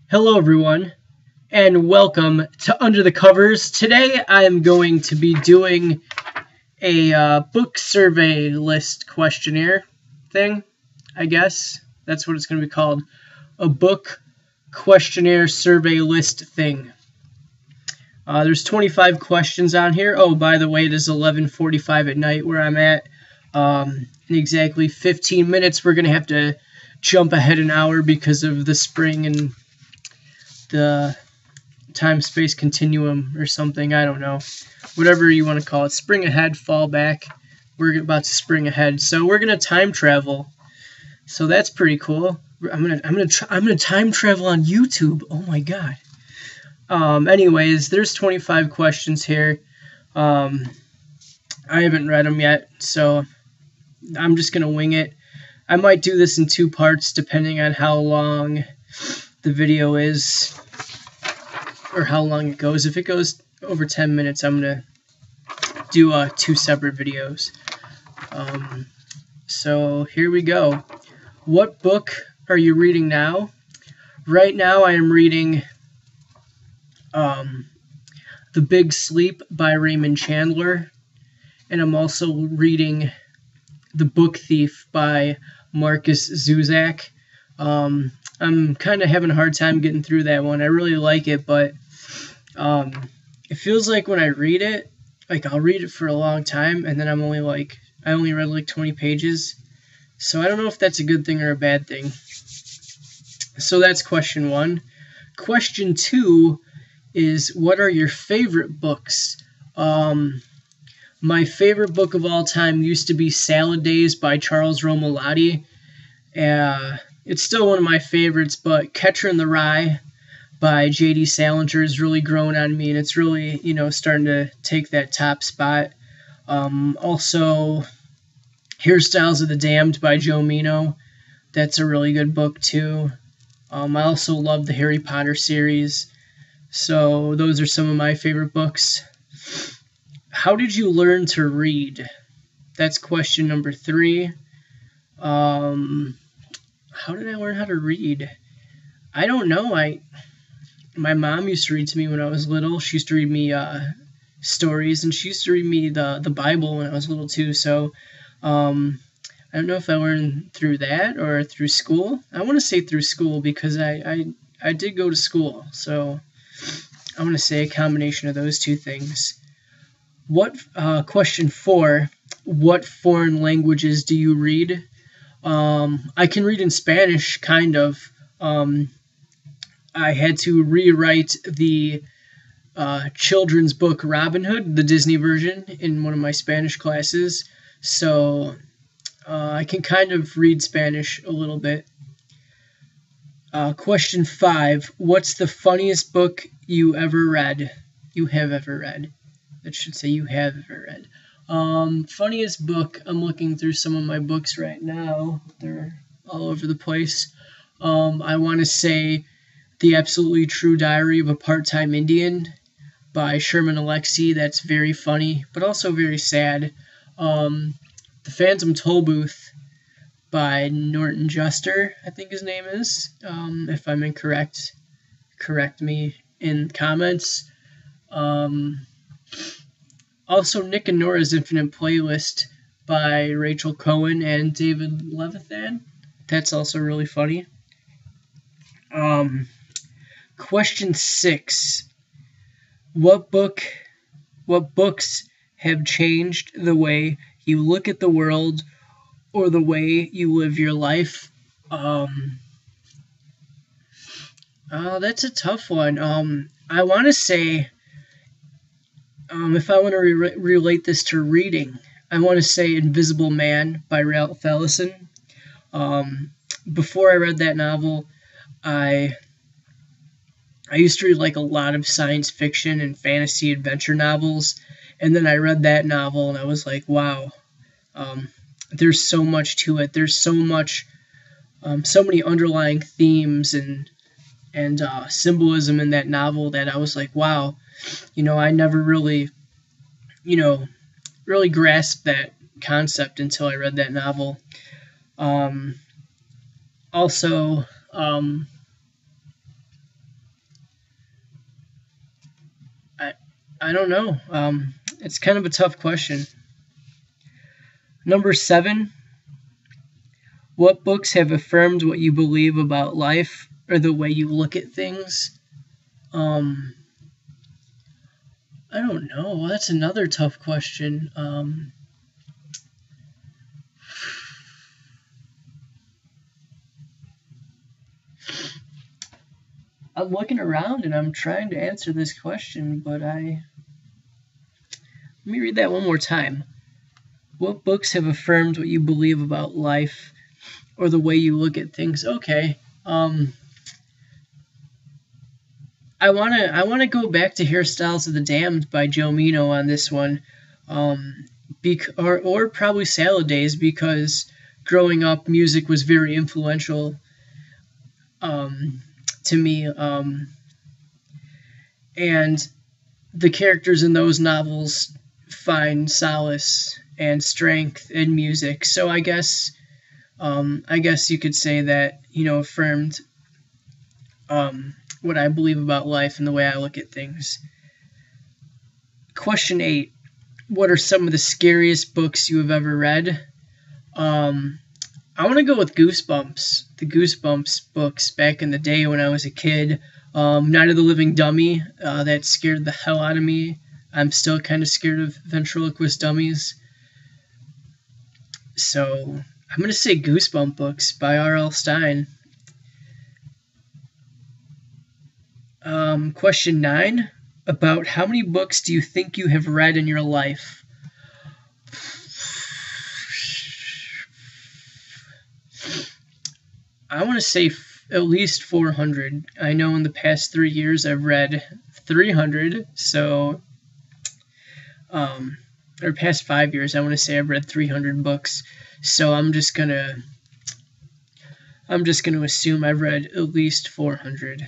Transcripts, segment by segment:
Hello everyone, and welcome to Under the Covers. Today I am going to be doing a book survey list questionnaire thing, I guess. That's what it's going to be called. A book questionnaire survey list thing. There's 25 questions on here. Oh, by the way, it is 11:45 at night where I'm at. In exactly 15 minutes, we're going to have to jump ahead an hour because of the spring and the time-space continuum or something. I don't know. Whatever you want to call it. Spring ahead, fall back. We're about to spring ahead. So we're going to time travel. So that's pretty cool. I'm gonna time travel on YouTube. Oh my god. Anyways, there's 25 questions here. I haven't read them yet, so I'm just gonna wing it. I might do this in 2 parts depending on how long the video is or how long it goes. If it goes over 10 minutes, I'm gonna do 2 separate videos. So here we go. What book are you reading now? Right now I am reading The Big Sleep by Raymond Chandler, and I'm also reading The Book Thief by Markus Zusak. I'm kind of having a hard time getting through that one. I really like it, but it feels like when I read it, like I'll read it for a long time, and then I only read like 20 pages. So I don't know if that's a good thing or a bad thing. So that's question 1. Question 2 is, what are your favorite books? My favorite book of all time used to be Salad Days by Charles Romalotti. It's still one of my favorites, but Catcher in the Rye by J.D. Salinger has really grown on me, and it's really, starting to take that top spot. Also, Hairstyles of the Damned by Joe Meno. That's a really good book, too. I also love the Harry Potter series. So those are some of my favorite books. How did you learn to read? That's question number 3. How did I learn how to read? I don't know. My mom used to read to me when I was little. She used to read me stories, and she used to read me the Bible when I was little too. So I don't know if I learned through that or through school. I want to say through school because I did go to school. So I want to say a combination of those 2 things. Question 4, what foreign languages do you read? I can read in Spanish, kind of. I had to rewrite the children's book Robin Hood, the Disney version, in one of my Spanish classes. So I can kind of read Spanish a little bit. Question 5, what's the funniest book you ever read? You have ever read. That should say you have ever read. Funniest book, I'm looking through some of my books right now. They're all over the place. I want to say The Absolutely True Diary of a Part-Time Indian by Sherman Alexie. That's very funny, but also very sad. The Phantom Tollbooth by Norton Juster, I think his name is. If I'm incorrect, correct me in comments. Also, Nick and Nora's Infinite Playlist by Rachel Cohen and David Levithan. That's also really funny. Question 6. What books have changed the way you look at the world or the way you live your life? That's a tough one. I want to say, if I want to relate this to reading, I want to say Invisible Man by Ralph Ellison. Before I read that novel, I used to read like a lot of science fiction and fantasy adventure novels, and then I read that novel and I was like, wow, there's so much to it. There's so much, so many underlying themes and symbolism in that novel that I was like, wow, I never really, really grasped that concept until I read that novel. Also, I don't know. It's kind of a tough question. Number 7, what books have affirmed what you believe about life or the way you look at things? I don't know. That's another tough question. I'm looking around and I'm trying to answer this question, but let me read that one more time. What books have affirmed what you believe about life or the way you look at things? Okay. I wanna go back to Hairstyles of the Damned by Joe Mino on this one, or probably Salad Days, because growing up music was very influential to me, and the characters in those novels find solace and strength in music. So I guess you could say that affirmed what I believe about life and the way I look at things. Question 8. What are some of the scariest books you have ever read? I want to go with Goosebumps. The Goosebumps books back in the day when I was a kid. Night of the Living Dummy, that scared the hell out of me. I'm still kind of scared of ventriloquist dummies. So I'm going to say Goosebump books by R.L. Stine. Question 9. About how many books do you think you have read in your life? I want to say at least 400. I know in the past 3 years I've read 300, so or past 5 years I want to say I've read 300 books. So I'm just gonna assume I've read at least 400.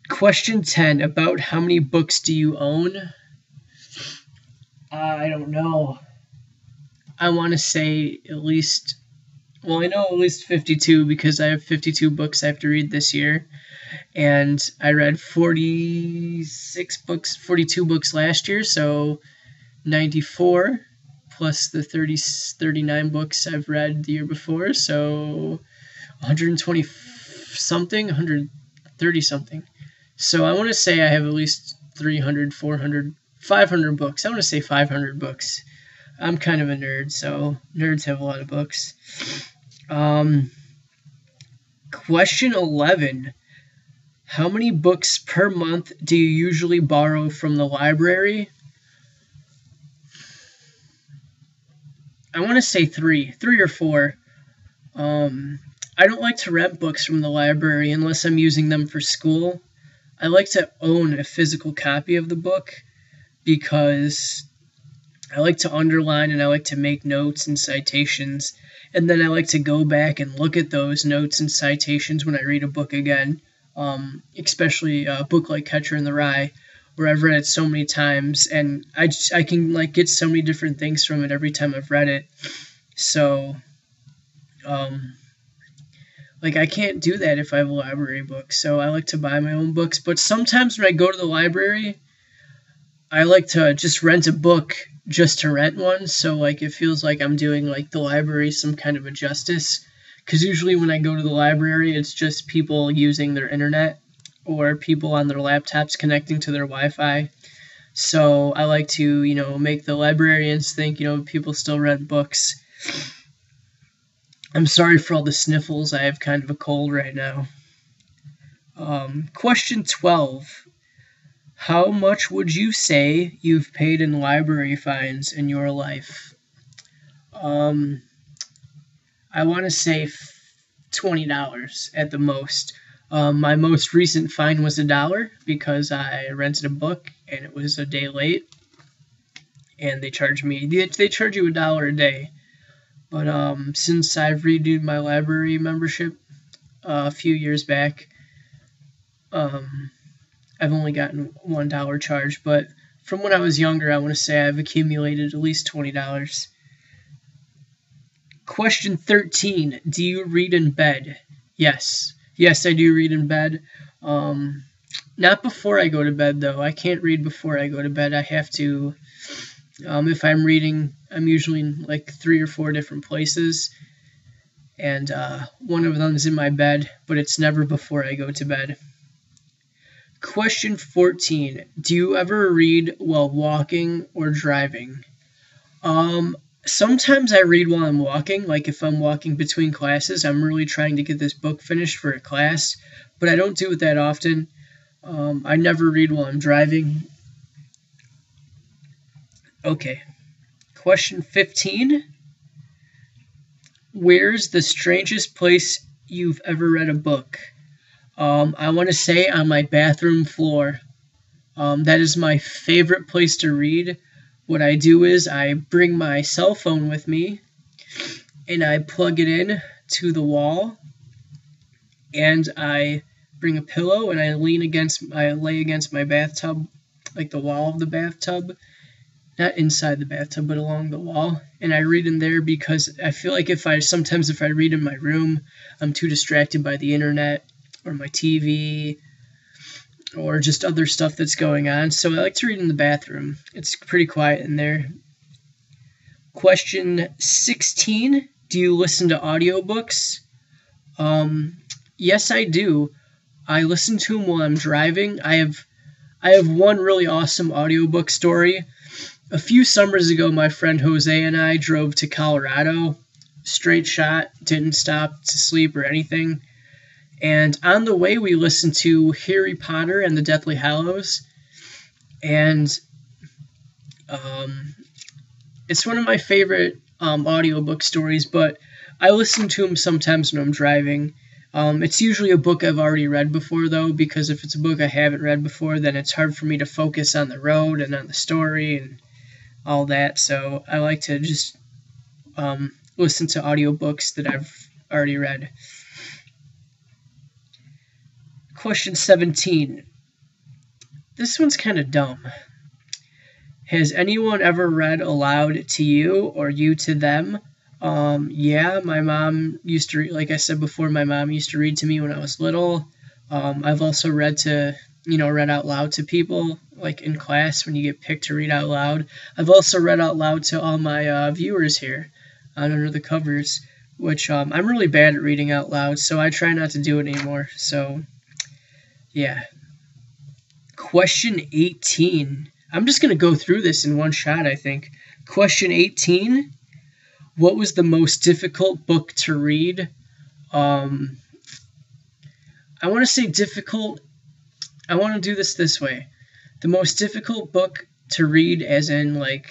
Question 10. About how many books do you own? I don't know. I want to say at least, well, I know at least 52 because I have 52 books I have to read this year. And I read 42 books last year, so 94 plus the 39 books I've read the year before, so 120 something, 130 something. So I want to say I have at least 300, 400, 500 books. I want to say 500 books. I'm kind of a nerd, so nerds have a lot of books. Question 11. How many books per month do you usually borrow from the library? I want to say 3 or 4. I don't like to rent books from the library unless I'm using them for school. I like to own a physical copy of the book because I like to underline and I like to make notes and citations, and then I like to go back and look at those notes and citations when I read a book again, especially a book like Catcher in the Rye, where I've read it so many times, and I can get so many different things from it every time I've read it. So, I can't do that if I have a library book, so I like to buy my own books. But sometimes when I go to the library, I like to just rent a book just to rent one, so it feels like I'm doing the library some kind of a justice. Because usually when I go to the library, it's just people using their internet or people on their laptops connecting to their Wi-Fi. So I like to, make the librarians think, people still rent books. I'm sorry for all the sniffles. I have kind of a cold right now. Question 12. How much would you say you've paid in library fines in your life? I want to say $20 at the most. My most recent fine was $1 because I rented a book and it was a day late, and they charge you $1 a day. But since I've renewed my library membership a few years back, I've only gotten $1 charge. But from when I was younger, I want to say I've accumulated at least $20. Question 13. Do you read in bed? Yes. Yes, I do read in bed. Not before I go to bed, though. I can't read before I go to bed. I have to, if I'm reading, I'm usually in like 3 or 4 different places, and one of them is in my bed, but it's never before I go to bed. Question 14. Do you ever read while walking or driving? Sometimes I read while I'm walking, like if I'm walking between classes, I'm really trying to get this book finished for a class, but I don't do it that often. I never read while I'm driving. Okay. Question 15. Where's the strangest place you've ever read a book? I want to say on my bathroom floor. That is my favorite place to read. What I do is I bring my cell phone with me and I plug it in to the wall, and I bring a pillow and I lay against my bathtub, like the wall of the bathtub, not inside the bathtub, but along the wall, and I read in there because I feel like if I read in my room, I'm too distracted by the internet or my TV or just other stuff that's going on. So I like to read in the bathroom. It's pretty quiet in there. Question 16. Do you listen to audiobooks? Yes, I do. I listen to them while I'm driving. I have one really awesome audiobook story. A few summers ago, my friend Jose and I drove to Colorado. Straight shot, didn't stop to sleep or anything. And on the way, we listened to Harry Potter and the Deathly Hallows. And it's one of my favorite audiobook stories, but I listen to them sometimes when I'm driving. It's usually a book I've already read before, though, because if it's a book I haven't read before, then it's hard for me to focus on the road and on the story and all that. So I like to just listen to audiobooks that I've already read. Question 17. This one's kind of dumb. Has anyone ever read aloud to you or you to them? Yeah, my mom used to read, like I said before, my mom used to read to me when I was little. I've also read out loud to people, like in class when you get picked to read out loud. I've also read out loud to all my viewers here on Under the Covers, which I'm really bad at reading out loud, so I try not to do it anymore. So, yeah. Question 18. I'm just going to go through this in one shot, I think. Question 18. What was the most difficult book to read? I want to say difficult. I want to do this way. The most difficult book to read, as in, like,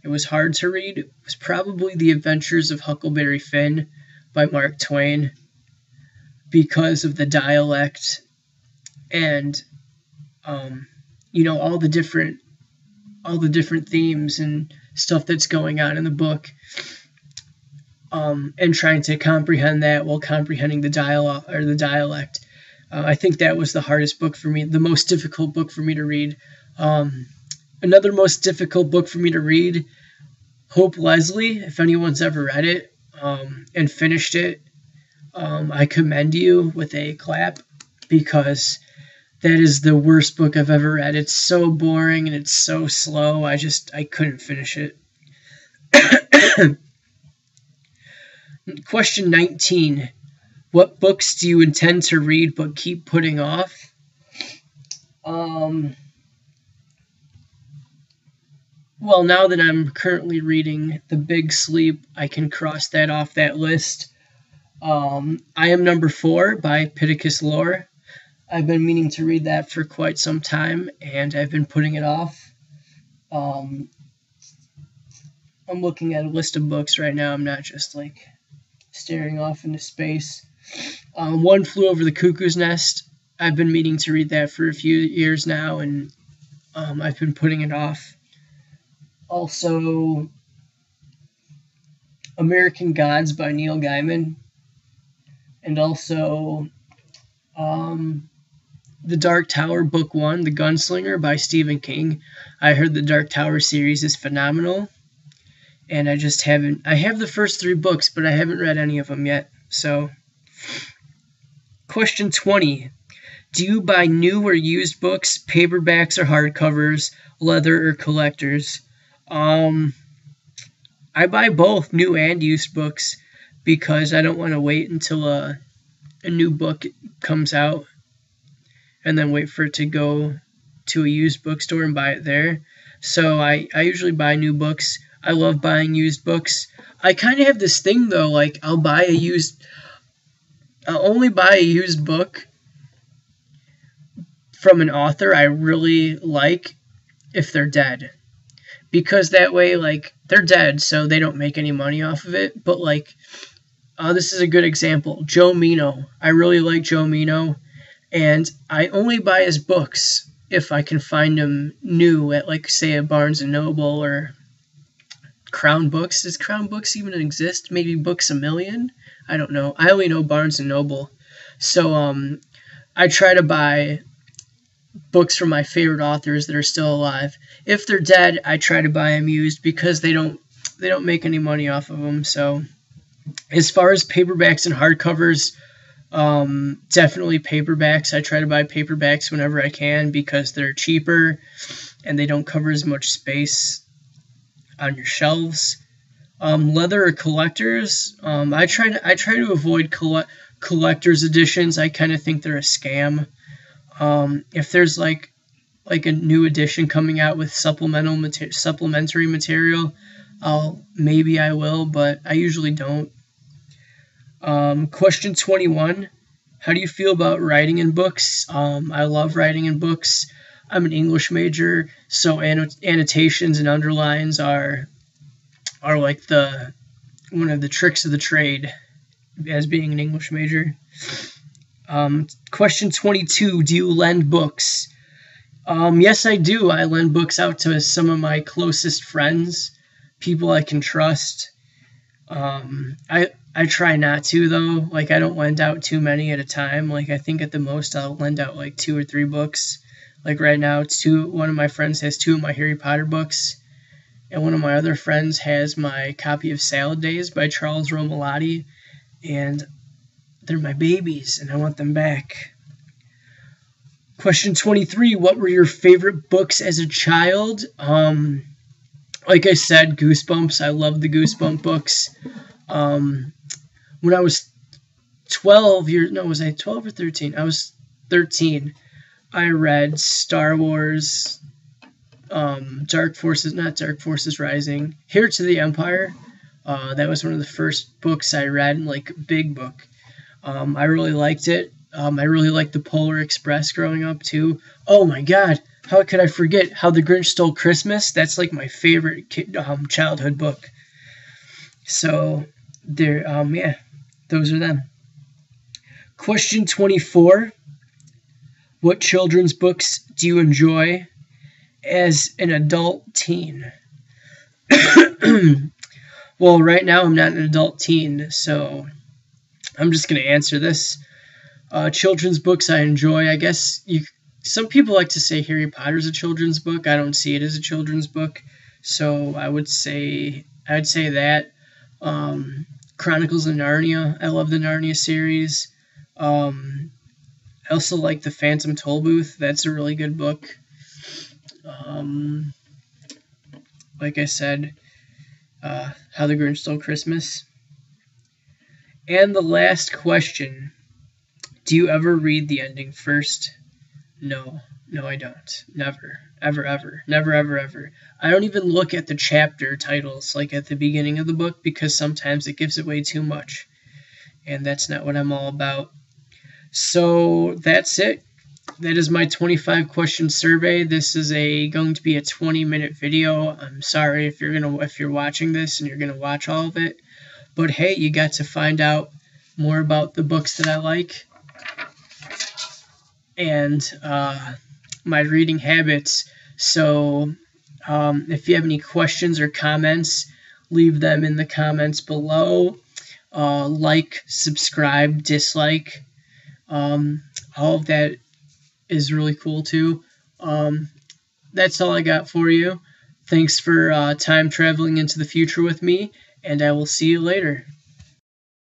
it was hard to read, was probably The Adventures of Huckleberry Finn by Mark Twain, because of the dialect and, all the different themes and stuff that's going on in the book, and trying to comprehend that while comprehending the dialogue or the dialect. I think that was the hardest book for me, the most difficult book for me to read. Another most difficult book for me to read, Hope Leslie, if anyone's ever read it and finished it, I commend you with a clap, because that is the worst book I've ever read. It's so boring and it's so slow. I couldn't finish it. Question 19. What books do you intend to read but keep putting off? Well, now that I'm currently reading The Big Sleep, I can cross that off that list. I Am Number 4 by Pittacus Lore. I've been meaning to read that for quite some time, and I've been putting it off. I'm looking at a list of books right now. I'm not just, staring off into space. One Flew Over the Cuckoo's Nest. I've been meaning to read that for a few years now, and I've been putting it off. Also, American Gods by Neil Gaiman. And also, The Dark Tower Book 1, The Gunslinger by Stephen King. I heard the Dark Tower series is phenomenal, and I have the first 3 books, but I haven't read any of them yet. So, question 20. Do you buy new or used books, paperbacks or hardcovers, leather or collectors? I buy both new and used books because I don't want to wait until a new book comes out and then wait for it to go to a used bookstore and buy it there. So I usually buy new books. I love buying used books. I kind of have this thing though, like I'll only buy a used book from an author I really like if they're dead. Because that way, like, they're dead, so they don't make any money off of it. But, like, this is a good example. Joe Meno. I really like Joe Meno. And I only buy his books if I can find them new at, like, say, a Barnes & Noble or Crown Books. Does Crown Books even exist? Maybe Books A Million? I don't know. I only know Barnes & Noble. So, I try to buy books from my favorite authors that are still alive. If they're dead, I try to buy them used because they don't make any money off of them. So as far as paperbacks and hardcovers, definitely paperbacks. I try to buy paperbacks whenever I can because they're cheaper and they don't cover as much space on your shelves. Leather or collectors, I try to avoid collector's editions. I kind of think they're a scam. If there's like a new edition coming out with supplementary material, I will, but I usually don't. Question 21. How do you feel about writing in books? I love writing in books. I'm an English major, so annotations and underlines are like one of the tricks of the trade as being an English major. Question 22, do you lend books? Yes, I do. I lend books out to some of my closest friends, people I can trust. I try not to, though. Like, I don't lend out too many at a time. Like, I think at the most I'll lend out, like, 2 or 3 books. Like, right now, one of my friends has 2 of my Harry Potter books, and one of my other friends has my copy of Salad Days by Charles Romalotti, and they're my babies, and I want them back. Question 23, what were your favorite books as a child? Like I said, Goosebumps. I love the Goosebump books. When I was was I 12 or 13? I was 13. I read Star Wars, Dark Forces Rising, Heir to the Empire. That was one of the first books I read, like big book. I really liked it. I really liked the Polar Express growing up too. Oh my God, how could I forget How the Grinch Stole Christmas? That's like my favorite childhood book. So there, those are them. Question 24. What children's books do you enjoy as an adult teen? Well, right now I'm not an adult teen, so I'm just going to answer this. Children's books I enjoy, I guess some people like to say Harry Potter's a children's book. I don't see it as a children's book, so I would say that. Chronicles of Narnia. I love the Narnia series. I also like The Phantom Tollbooth. That's a really good book. Like I said, How the Grinch Stole Christmas. And the last question. Do you ever read the ending first? No, I don't. Never. Ever, ever. Never, ever, ever. I don't even look at the chapter titles like at the beginning of the book because sometimes it gives away too much. And that's not what I'm all about. So that's it. That is my 25 question survey. This is going to be a 20-minute video. I'm sorry if you're watching this and you're gonna watch all of it. But hey, you got to find out more about the books that I like and my reading habits. So if you have any questions or comments, leave them in the comments below. Like, subscribe, dislike. All of that is really cool too. That's all I got for you. Thanks for time traveling into the future with me, and I will see you later.